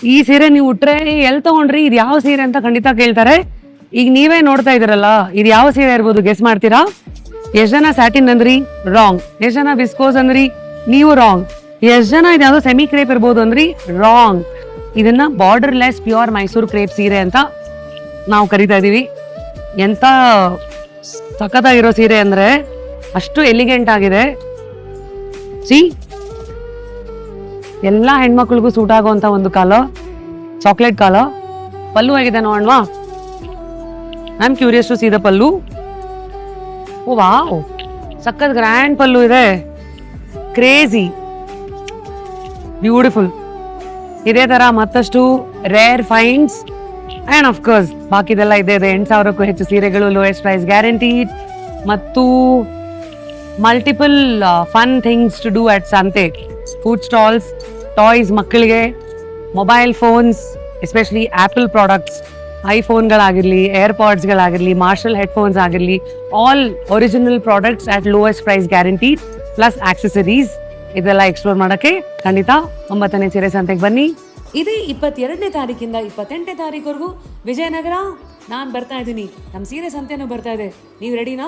ಈ ಸೀರೆ ನೀವು ಉಟ್ರೆ ಎಲ್ಲಿ ತಗೊಂಡ್ರಿ, ಇದು ಯಾವ ಸೀರೆ ಅಂತ ಖಂಡಿತ ಕೇಳ್ತಾರೆ. ಈಗ ನೀವೇ ನೋಡ್ತಾ ಇದ್ದೀರಲ್ಲ, ಇದು ಯಾವ ಸೀರೆ ಇರ್ಬೋದು, ಗೆಸ್ ಮಾಡ್ತೀರಾ? ಎಷ್ಟ್ ಜನ ಸ್ಯಾಟಿನ್ ಅಂದ್ರಿ? ರಾಂಗ್. ಎಷ್ಟ್ ಜನ ವಿಸ್ಕೋಸ್ ಅಂದ್ರಿ? ನೀವು ರಾಂಗ್. ಎಷ್ಟ್ ಜನ ಇದ್ಯಾವುದೋ ಸೆಮಿ ಕ್ರೇಪ್ ಇರ್ಬೋದು ಅಂದ್ರಿ? ರಾಂಗ್. ಇದನ್ನ border less pure Mysuru crepe ಸೀರೆ ಅಂತ ನಾವು ಕರಿತಾ ಇದೀವಿ. ಎಂತ ಸಖತ್ತಾಗಿರೋ ಸೀರೆ ಅಂದ್ರೆ ಅಷ್ಟು ಎಲಿಗೆಂಟ್ ಆಗಿದೆ. ಸಿ, ಎಲ್ಲಾ ಹೆಣ್ಮಕ್ಳಿಗೂ ಸೂಟ್ ಆಗುವಂತ ಒಂದು ಕಲರ್, ಚಾಕ್ಲೇಟ್ ಕಲರ್. ಪಲ್ಲು ಆಗಿದೆ ನೋಡೋಣವಾ? I am curious to see the pallu. Oh wow, ಸಖತ್ ಗ್ರ್ಯಾಂಡ್ ಪಲ್ಲು ಇದೆ. Crazy beautiful. ಇದೇ ತರ ಮತ್ತಷ್ಟು rare finds and of course ಬಾಕಿದೆಲ್ಲ ಇದೆ. 8,000ಕ್ಕೂ ಹೆಚ್ಚು ಸೀರೆಗಳು, ಲೋಯೆಸ್ಟ್ ಪ್ರೈಸ್ ಗ್ಯಾರಂಟೀಡ್, ಮತ್ತು multiple fun things to do at ಸಂತೆ. ಫುಡ್ ಸ್ಟಾಲ್ಸ್, ಟಾಯ್ಸ್ ಮಕ್ಕಳಿಗೆ, mobile phones, especially Apple products, ಐಫೋನ್ಗಳಾಗಿರಲಿ, ಏರ್ಪಾಡ್ಸ್ಗಳಾಗಿರಲಿ, ಮಾರ್ಷಲ್ ಹೆಡ್ಫೋನ್ಸ್ ಆಗಿರಲಿ, all original products at lowest price guaranteed, plus accessories. ಇದೆಲ್ಲ ಎಕ್ಸ್ಪ್ಲೋರ್ ಮಾಡೋಕ್ಕೆ ಖಂಡಿತ 9ನೇ ಸೀರೆ ಸಂತೆಗೆ ಬನ್ನಿ. ಇದೇ 22ನೇ ತಾರೀಕಿಂದ 28ನೇ ತಾರೀಕುವರೆಗೂ ವಿಜಯನಗರ. ನಾನು ಬರ್ತಾ ಇದ್ದೀನಿ, ನಮ್ಮ ಸೀರೆ ಸಂತೆನೂ ಬರ್ತಾ ಇದೆ. ನೀವು ರೆಡಿನಾ?